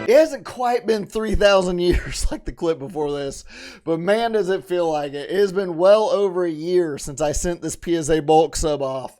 It hasn't quite been 3,000 years like the clip before this, but man, does it feel like it. It has been well over a year since I sent this PSA bulk sub off.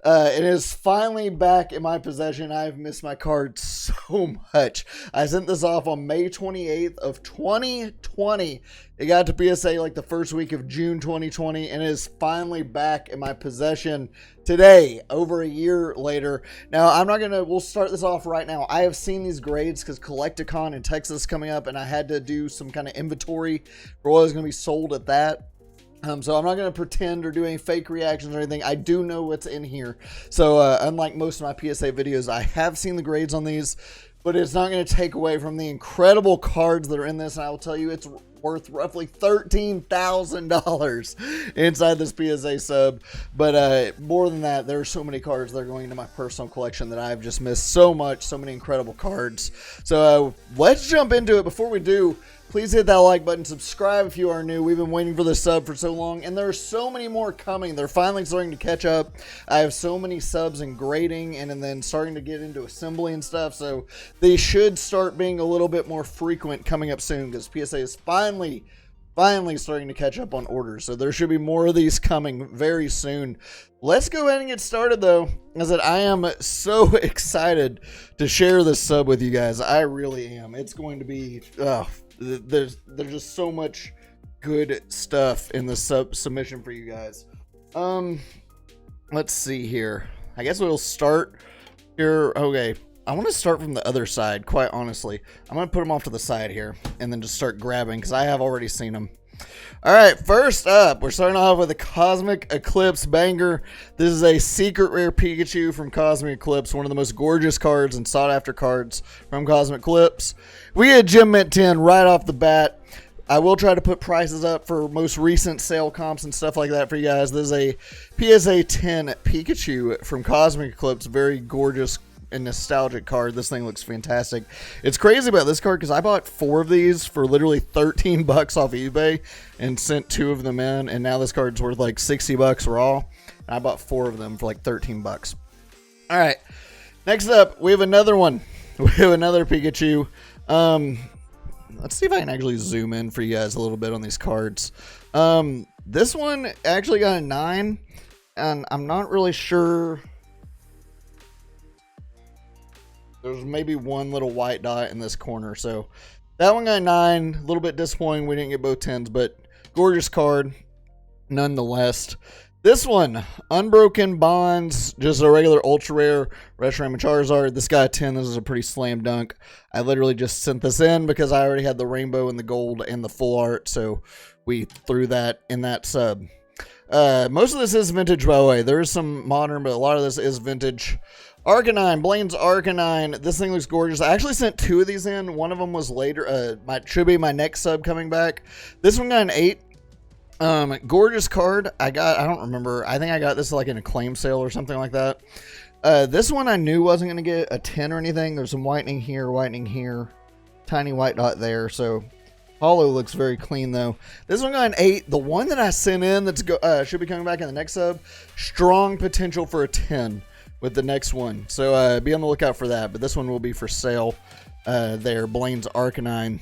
It is finally back in my possession. I've missed my card so much. I sent this off on May 28th of 2020. It got to PSA like the first week of June 2020, and it is finally back in my possession today, over a year later. Now, we'll start this off right now. I have seen these grades because Collecticon in Texas is coming up, and I had to do some kind of inventory for what was going to be sold at that. So I'm not going to pretend or do any fake reactions or anything. I do know what's in here. So unlike most of my PSA videos, I have seen the grades on these, but it's not going to take away from the incredible cards that are in this. And I will tell you, it's worth roughly $13,000 inside this PSA sub. But more than that, there are so many cards that are going into my personal collection that I've just missed so much, so many incredible cards. So let's jump into it. Before we do, please hit that like button, subscribe if you are new. We've been waiting for this sub for so long, and there are so many more coming. They're finally starting to catch up. I have so many subs in grading and then starting to get into assembly and stuff, so they should start being a little bit more frequent coming up soon, because PSA is finally starting to catch up on orders. So there should be more of these coming very soon. Let's go ahead and get started, though. As I am so excited to share this sub with you guys. I really am. It's going to be... There's just so much good stuff in the submission for you guys. Let's see here. I guess we'll start here. Okay, I want to start from the other side, quite honestly. I'm going to put them off to the side here and then just start grabbing because I have already seen them. All right, first up, we're starting off with a Cosmic Eclipse banger. This is a secret rare Pikachu from Cosmic Eclipse, one of the most gorgeous cards and sought after cards from Cosmic Eclipse. We had Gem Mint 10 right off the bat. I will try to put prices up for most recent sale comps and stuff like that for you guys. This is a PSA 10 Pikachu from Cosmic Eclipse, very gorgeous and nostalgic card. This thing looks fantastic. It's crazy about this card because I bought 4 of these for literally 13 bucks off eBay and sent 2 of them in, and now this card's worth like 60 bucks raw. And I bought 4 of them for like 13 bucks. All right, next up we have another one. We have another Pikachu. Let's see if I can actually zoom in for you guys a little bit on these cards. This one actually got a 9, and I'm not really sure. There's maybe one little white dot in this corner. So that one got a 9. A little bit disappointing we didn't get both 10s, but gorgeous card nonetheless. This one, Unbroken Bonds, just a regular ultra rare Reshiram Charizard. This got a 10. This is a pretty slam dunk. I literally just sent this in because I already had the rainbow and the gold and the full art, so we threw that in that sub. Most of this is vintage, by the way. There is some modern, but a lot of this is vintage. Arcanine, Blaines Arcanine. This thing looks gorgeous. I actually sent 2 of these in. One of them was later. Should be my next sub coming back. This one got an 8. Gorgeous card. I don't remember. I think I got this like in a claim sale or something like that. This one I knew wasn't going to get a 10 or anything. There's some whitening here, tiny white dot there. So Holo looks very clean though. This one got an 8. The one that I sent in that's should be coming back in the next sub. Strong potential for a 10 with the next one. So be on the lookout for that. But this one will be for sale there. Blaines Arcanine.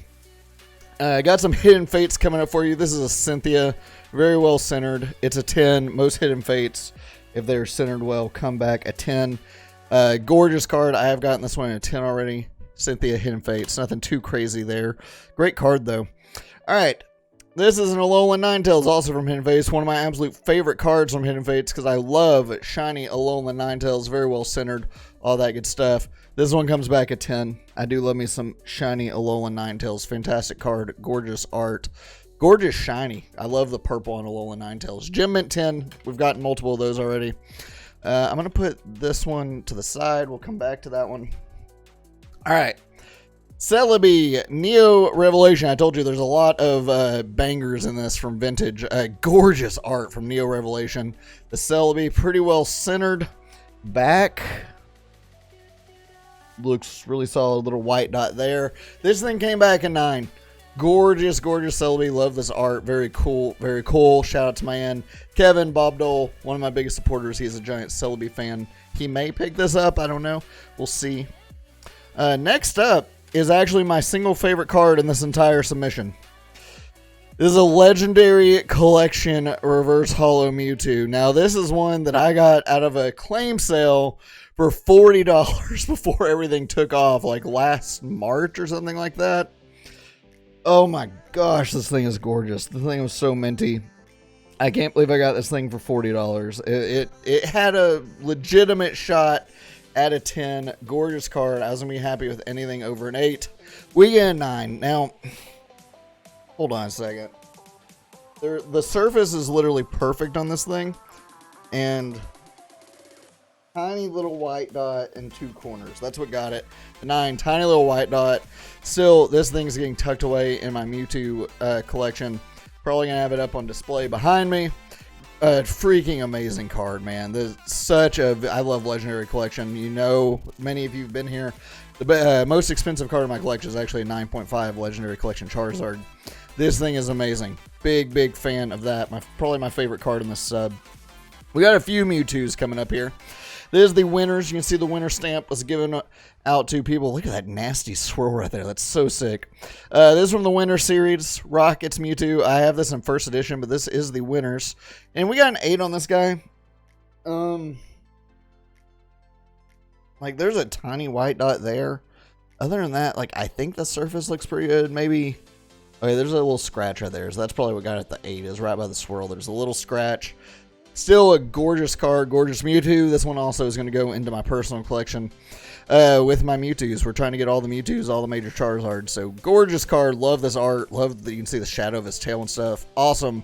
Got some Hidden Fates coming up for you. This is a Cynthia. Very well centered. It's a 10. Most Hidden Fates, if they're centered well, come back a 10. Gorgeous card. I have gotten this one a 10 already. Cynthia Hidden Fates. Nothing too crazy there. Great card, though. All right. This is an Alolan Ninetails, also from Hidden Fates. One of my absolute favorite cards from Hidden Fates because I love shiny Alolan Ninetails. Very well centered. All that good stuff. This one comes back at 10. I do love me some shiny Alolan Ninetails. Fantastic card. Gorgeous art. Gorgeous shiny. I love the purple on Alolan Ninetails. Gem Mint 10. We've gotten multiple of those already. I'm going to put this one to the side. We'll come back to that one. All right. Celebi Neo Revelation. I told you there's a lot of bangers in this from vintage. Gorgeous art from Neo Revelation. The Celebi pretty well centered. Back looks really solid. Little white dot there. This thing came back a 9. Gorgeous, gorgeous Celebi. Love this art. Very cool. Very cool. Shout out to my man Kevin Bob Dole, one of my biggest supporters. He's a giant Celebi fan. He may pick this up. I don't know. We'll see. Next up, is actually my single favorite card in this entire submission. This is a Legendary Collection Reverse Holo Mewtwo. Now, this is one that I got out of a claim sale for $40 before everything took off, like last March or something like that. Oh my gosh, this thing is gorgeous. The thing was so minty. I can't believe I got this thing for $40. It had a legitimate shot at a 10. Gorgeous card. I was going to be happy with anything over an 8. We get a 9. Now, hold on a second. The surface is literally perfect on this thing. And tiny little white dot in 2 corners. That's what got it. 9, tiny little white dot. Still, this thing's getting tucked away in my Mewtwo collection. Probably going to have it up on display behind me. Freaking amazing card, man. I love Legendary Collection. You know, many of you have been here. The most expensive card in my collection is actually a 9.5 Legendary Collection Charizard. This thing is amazing. Big fan of that. Probably my favorite card in this sub. We got a few Mewtwo's coming up here. This is the winners. You can see the winner stamp was given out to people. Look at that nasty swirl right there. That's so sick. This is from the winner series, Rockets Mewtwo. I have this in first edition, but this is the winners. And we got an 8 on this guy. Like, there's a tiny white dot there. Other than that, like, I think the surface looks pretty good. Maybe. Okay, there's a little scratch right there. So that's probably what got it at the 8, is right by the swirl. There's a little scratch. Still a gorgeous card, gorgeous Mewtwo. This one also is going to go into my personal collection with my Mewtwo's. We're trying to get all the Mewtwo's, all the major Charizards. So gorgeous card. Love this art. Love that you can see the shadow of his tail and stuff. Awesome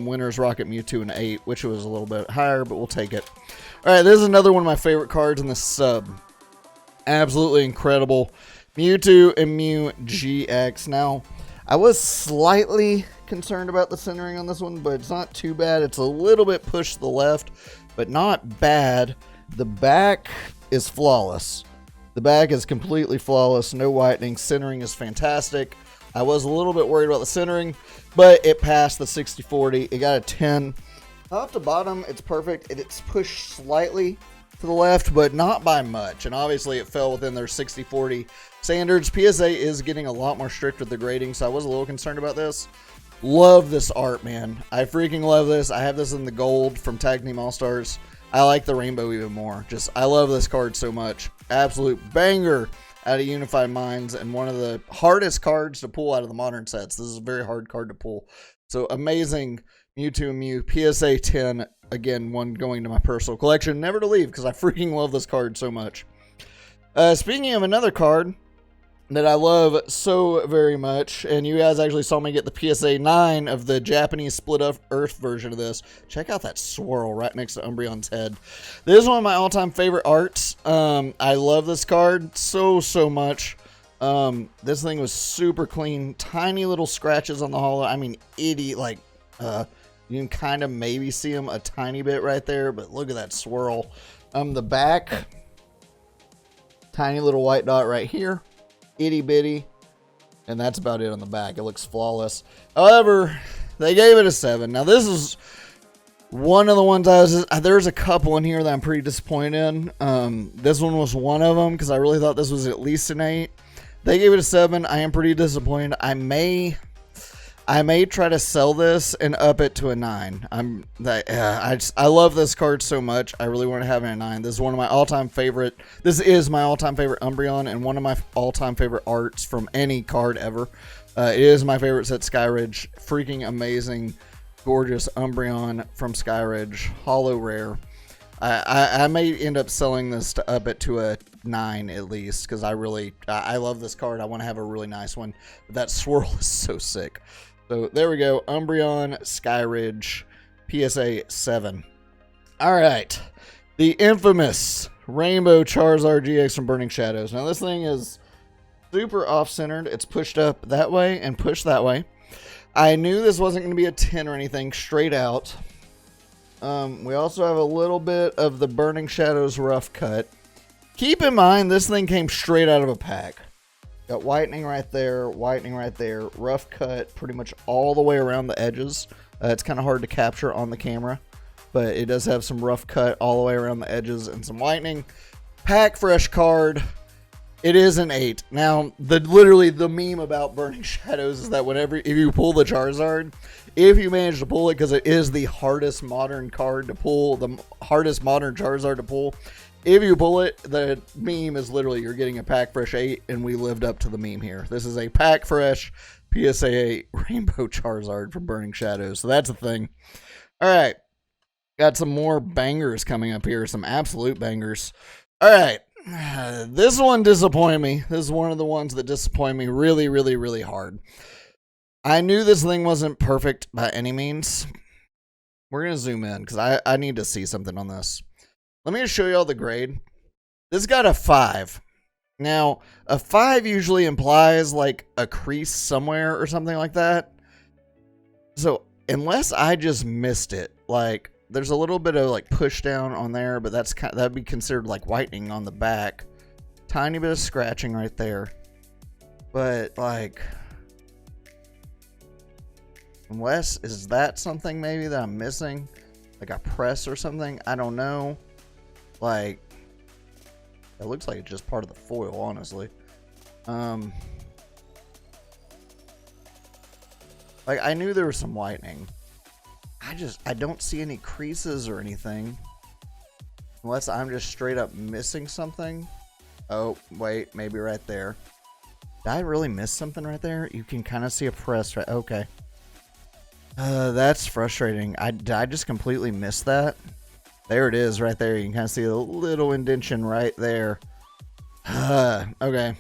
winners Rocket Mewtwo in 8, which was a little bit higher, but we'll take it. All right, this is another one of my favorite cards in the sub. Absolutely incredible. Mewtwoemu GX. Now, I was slightly concerned about the centering on this one, but it's not too bad. It's a little bit pushed to the left, but not bad. The back is flawless. The back is completely flawless. No whitening. Centering is fantastic. I was a little bit worried about the centering, but it passed the 60-40. It got a 10. Top to bottom, it's perfect. It's pushed slightly to the left, but not by much. And obviously, it fell within their 60-40 standards. PSA is getting a lot more strict with the grading, so I was a little concerned about this. Love this art, man. I freaking love this. I have this in the gold from Tag Team All-Stars. I like the rainbow even more. I love this card so much. Absolute banger out of Unified Minds, and one of the hardest cards to pull out of the modern sets. This is a very hard card to pull. So amazing Mewtwoemu PSA 10. Again, one going to my personal collection. Never to leave, because I freaking love this card so much. Speaking of another card that I love so very much, and you guys actually saw me get the PSA 9 of the Japanese split up Earth version of this. Check out that swirl right next to Umbreon's head. This is one of my all-time favorite arts. I love this card so much. This thing was super clean. Tiny little scratches on the holo. I mean, you can kind of maybe see them a tiny bit right there, but look at that swirl. The back, tiny little white dot right here. Itty bitty, and that's about it on the back. It looks flawless. However, they gave it a 7. Now, this is one of the ones there's a couple in here that I'm pretty disappointed in. This one was one of them, because I really thought this was at least an 8. They gave it a 7. I am pretty disappointed. I may try to sell this and up it to a 9. I love this card so much. I really want to have it at a 9. This is one of my all-time favorite. This is my all-time favorite Umbreon, and one of my all-time favorite arts from any card ever. It is my favorite set, Skryidge. Freaking amazing, gorgeous Umbreon from Skryidge. Holo rare. I may end up selling this to up it to a 9 at least, because I love this card. I want to have a really nice one. But that swirl is so sick. So there we go. Umbreon Skryidge PSA 7. All right. The infamous Rainbow Charizard GX from Burning Shadows. Now this thing is super off-centered. It's pushed up that way and pushed that way. I knew this wasn't going to be a 10 or anything straight out. We also have a little bit of the Burning Shadows rough cut. Keep in mind, this thing came straight out of a pack. Got whitening right there, rough cut pretty much all the way around the edges. It's kind of hard to capture on the camera, but it does have some rough cut all the way around the edges and some whitening. Pack fresh card. It is an 8. Now, literally the meme about Burning Shadows is that if you pull the Charizard, if you manage to pull it, because it is the hardest modern card to pull, the hardest modern Charizard to pull, if you pull it, the meme is literally you're getting a Pack Fresh 8, and we lived up to the meme here. This is a Pack Fresh PSA 8 Rainbow Charizard from Burning Shadows, so that's a thing. All right, got some more bangers coming up here, some absolute bangers. All right. This one disappointed me. This is one of the ones that disappointed me really, really, really hard. I knew this thing wasn't perfect by any means. We're going to zoom in because I need to see something on this. Let me just show you all the grade. This got a 5. Now, a 5 usually implies like a crease somewhere or something like that. So, unless I just missed it, like, there's a little bit of like push down on there, but that'd be considered like whitening on the back. Tiny bit of scratching right there. But like, unless, is that something maybe that I'm missing? Like a press or something? I don't know. Like, it looks like it's just part of the foil, honestly. Like, I knew there was some whitening. I don't see any creases or anything. Unless I'm just straight up missing something. Oh, wait, maybe right there. Did I really miss something right there? You can kind of see a press right. Okay. That's frustrating. Did I just completely miss that? There it is right there. You can kind of see a little indentation right there. Okay.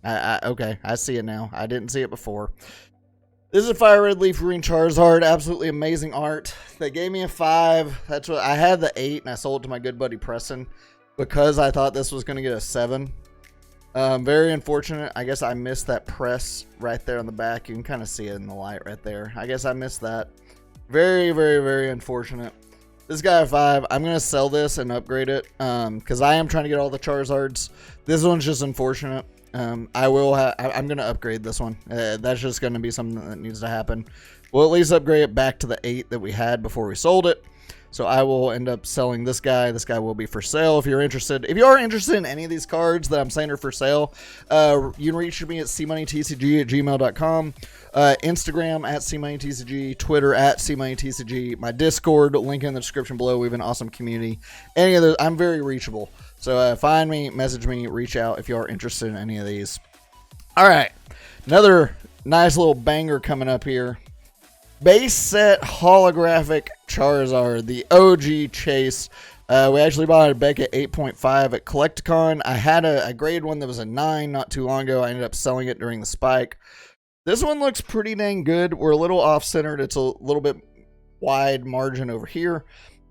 Okay, I see it now. I didn't see it before. This is a Fire Red Leaf Green Charizard. Absolutely amazing art. They gave me a 5. That's what I had, the 8, and I sold it to my good buddy Preston because I thought this was going to get a 7. Very unfortunate. I guess I missed that press right there on the back. You can kind of see it in the light right there. I guess I missed that. Very, very, very unfortunate. This guy a 5. I'm going to sell this and upgrade it because I am trying to get all the Charizards. This one's just unfortunate. I'm going to upgrade this one. That's just going to be something that needs to happen. We'll at least upgrade it back to the 8 that we had before we sold it. So I will end up selling this guy. This guy will be for sale if you're interested. If you are interested in any of these cards that I'm saying are for sale, you can reach me at CMoneyTCG@gmail.com, Instagram at CMoneyTCG, Twitter at CMoneyTCG, my Discord, link in the description below. We have an awesome community. Any of those, I'm very reachable. So find me, message me, reach out if you are interested in any of these. All right, another nice little banger coming up here. Base set holographic Charizard, the OG chase. We actually bought a Beckett 8.5 at Collecticon. I had a grade one that was a 9 not too long ago. I ended up selling it during the spike. This one looks pretty dang good. We're a little off-centered. It's a little bit wide margin over here.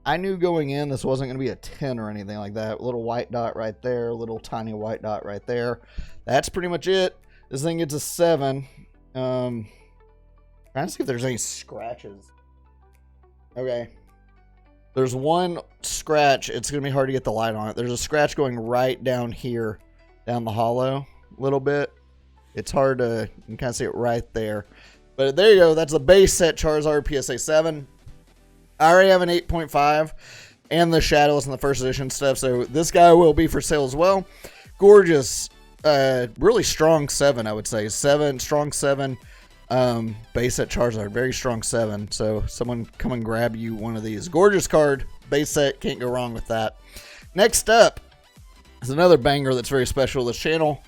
I knew going in this wasn't going to be a 10 or anything like that. A little white dot right there, a little tiny white dot right there. That's pretty much it. This thing gets a 7. Trying to see if there's any scratches. Okay. There's one scratch. It's going to be hard to get the light on it. There's a scratch going right down here, down the hollow a little bit. It's hard to, you can kind of see it right there. But there you go. That's the base set Charizard PSA 7. I already have an 8.5 and the Shadowless and the first edition stuff. So this guy will be for sale as well. Gorgeous. Really strong 7, I would say. Strong 7. Base set Charizard, very strong 7. So someone come and grab you one of these. Gorgeous card, base set, can't go wrong with that. Next up is another banger that's very special to this channel.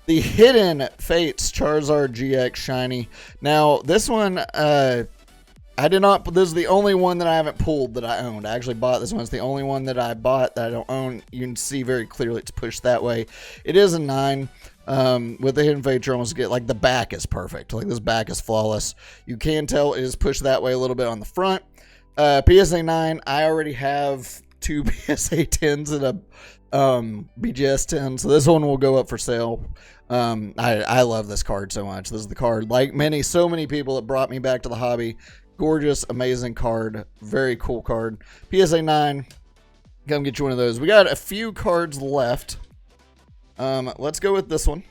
The Hidden Fates Charizard GX Shiny. Now this one, this is the only one that I haven't pulled that I owned. I actually bought this one. It's the only one that I bought that I don't own. You can see very clearly it's pushed that way. It is a 9. With the Hidden Fate, you almost get, like, the back is perfect. Like, this back is flawless. You can tell it is pushed that way a little bit on the front. PSA 9, I already have 2 PSA 10s and a BGS 10, so this one will go up for sale. I love this card so much. This is the card, like so many people that brought me back to the hobby. Gorgeous, amazing card. Very cool card. PSA 9, come get you one of those. We got a few cards left. Let's go with this one.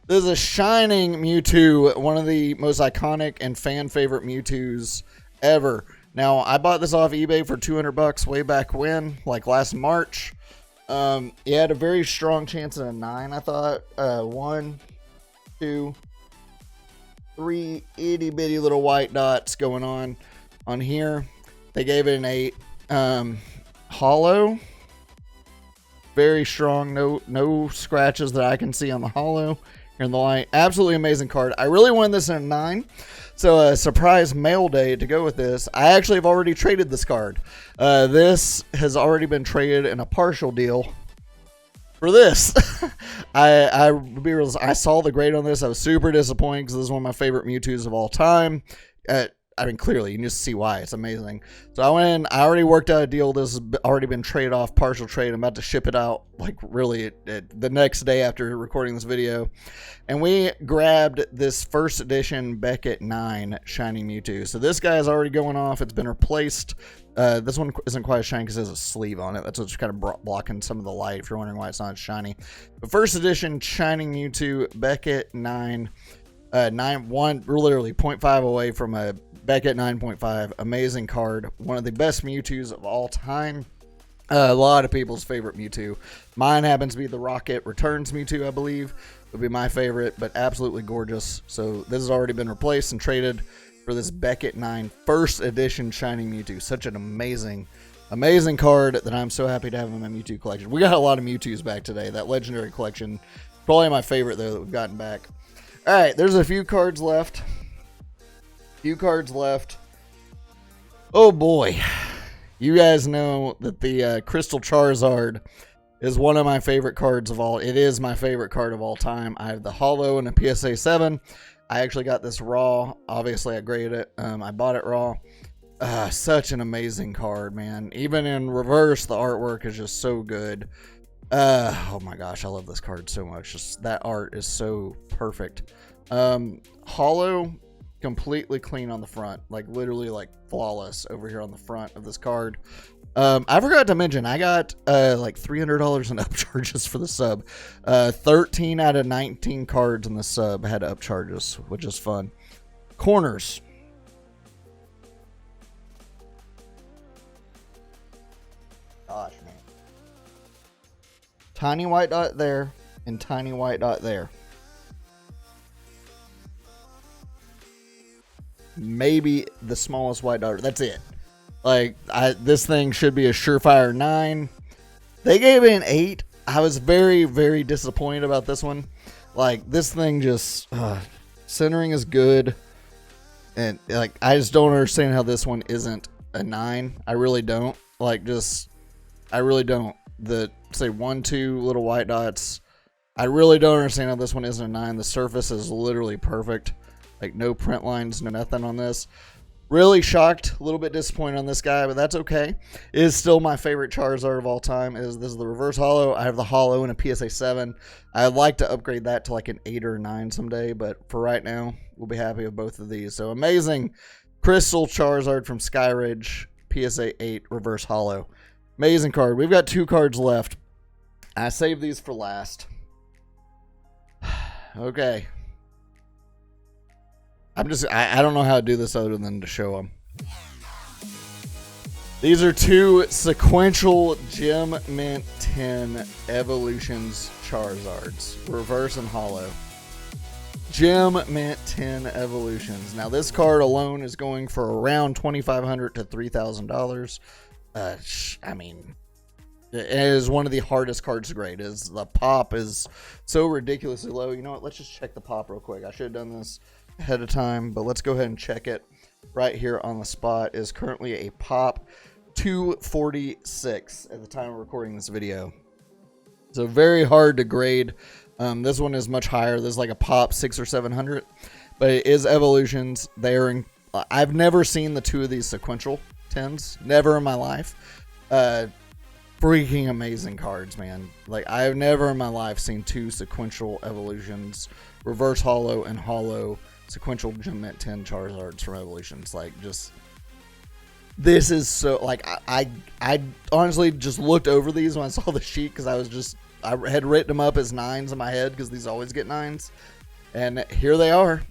This is a Shining Mewtwo, one of the most iconic and fan favorite Mewtwo's ever. Now, I bought this off eBay for $200 way back when, like last March. He had a very strong chance at a 9, I thought. 1, 2, 3 itty bitty little white dots going on here. They gave it an 8. Holo, very strong. No scratches that I can see on the holo here in the light. Absolutely amazing card. I really wanted this in a 9. So a surprise mail day to go with this. I actually have already traded this card. This has already been traded in a partial deal for this. I saw the grade on this. I was super disappointed because this is one of my favorite Mewtwo's of all time. I mean, clearly, you can just see why. It's amazing. So I went in. I already worked out a deal. This has already been traded off, partial trade. I'm about to ship it out, like, really the next day after recording this video. And we grabbed this first edition Beckett 9 Shiny Mewtwo. So this guy is already going off. It's been replaced. This one isn't quite as shiny because it has a sleeve on it. That's what's kind of blocking some of the light, if you're wondering why it's not as shiny. But first edition Shiny Mewtwo Beckett 9. 9-1, literally 0.5 away from a Beckett 9.5. Amazing card. One of the best Mewtwo's of all time. A lot of people's favorite Mewtwo. Mine happens to be the Rocket Returns Mewtwo, I believe. Would be my favorite, but absolutely gorgeous. So this has already been replaced and traded for this Beckett 9 first edition Shiny Mewtwo. Such an amazing card that I'm so happy to have in my Mewtwo collection. We got a lot of Mewtwo's back today. That legendary collection, probably my favorite though that we've gotten back. All right, there's a few cards left. Oh boy. You guys know that the Crystal Charizard is one of my favorite cards of all. It is my favorite card of all time. I have the Holo and a PSA 7. I actually got this raw. Obviously, I graded it. I bought it raw. Such an amazing card, man. Even in reverse, the artwork is just so good. Oh my gosh, I love this card so much. Just that art is so perfect. Holo, completely clean on the front, like literally like flawless over here on the front of this card. I forgot to mention I got like $300 in upcharges for the sub. 13 out of 19 cards in the sub had upcharges, which is fun. Corners. Gosh, man. Tiny white dot there and tiny white dot there. Maybe the smallest white dot. That's it. Like, this thing should be a surefire 9. They gave it an 8. I was very, very disappointed about this one. Like, this thing just centering is good, and like I just don't understand how this one isn't a 9. I really don't. Like, I really don't. The say 1, 2 little white dots. I really don't understand how this one isn't a 9. The surface is literally perfect. Like, no print lines, no nothing on this. Really shocked, a little bit disappointed on this guy, but that's okay. It is still my favorite Charizard of all time. This is the reverse holo. I have the holo and a PSA 7. I'd like to upgrade that to like an 8 or a 9 someday, but for right now, we'll be happy with both of these. So amazing Crystal Charizard from Skryidge, PSA 8 reverse holo. Amazing card. We've got 2 cards left. I saved these for last. Okay. I don't know how to do this other than to show them. These are 2 Sequential Gem Mint 10 Evolutions Charizards. Reverse and holo. Gem Mint 10 Evolutions. Now, this card alone is going for around $2,500 to $3,000. I mean, it is one of the hardest cards to grade. The pop is so ridiculously low. You know what? Let's just check the pop real quick. I should have done this ahead of time, but let's go ahead and check it right here on the spot. Is currently a pop 246 at the time of recording this video. So very hard to grade. This one is much higher. This is like a pop 600 or 700, but it is evolutions. I've never seen the 2 of these sequential 10s, never in my life. Freaking amazing cards, man. Like, I've never in my life seen 2 sequential evolutions, reverse holo and holo Sequential Gem Mint 10 Charizards from Evolutions. Like, just, this is so, like, I honestly just looked over these when I saw the sheet, because I had written them up as 9s in my head, because these always get 9s, and here they are.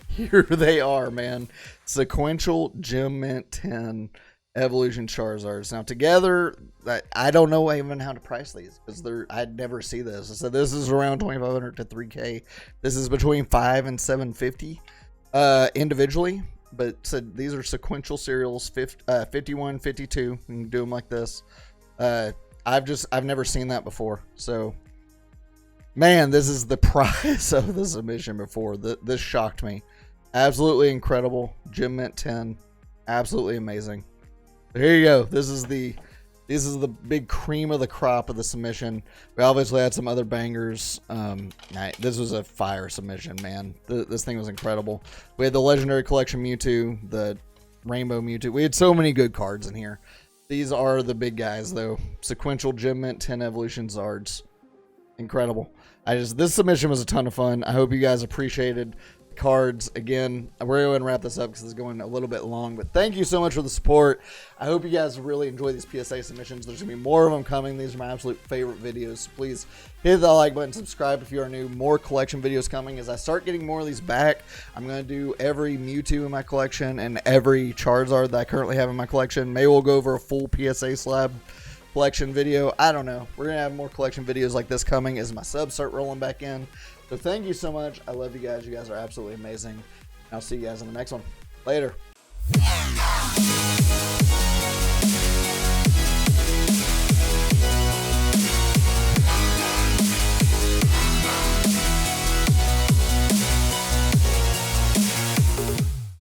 Here they are, man. Sequential Gem Mint 10 Evolution Charizards. Now together, I don't know even how to price these because I'd never see this. So this is around 2,500 to 3K. This is between 5 and 750 individually. But these are sequential serials, 51, 52. You can do them like this. I've never seen that before. So, man, this is the price of the submission before. This shocked me. Absolutely incredible. Gem Mint 10. Absolutely amazing. Here you go. This is the big cream of the crop of the submission. We obviously had some other bangers. This was a fire submission, man. This thing was incredible. We had the Legendary Collection Mewtwo, the Rainbow Mewtwo. We had so many good cards in here. These are the big guys, though. Sequential Gem Mint 10 Evolution Zards. Incredible. This submission was a ton of fun. I hope you guys appreciated cards. Again, we're going to wrap this up because it's going a little bit long, but thank you so much for the support. I hope you guys really enjoy these PSA submissions. There's gonna be more of them coming. These are my absolute favorite videos. Please hit the like button, subscribe if you are new. More collection videos coming. As I start getting more of these back, I'm going to do every Mewtwo in my collection and every Charizard that I currently have in my collection. Maybe we'll go over a full PSA slab collection video. I don't know. We're gonna have more collection videos like this coming as my subs start rolling back in. So thank you so much. I love you guys. You guys are absolutely amazing. I'll see you guys in the next one. Later.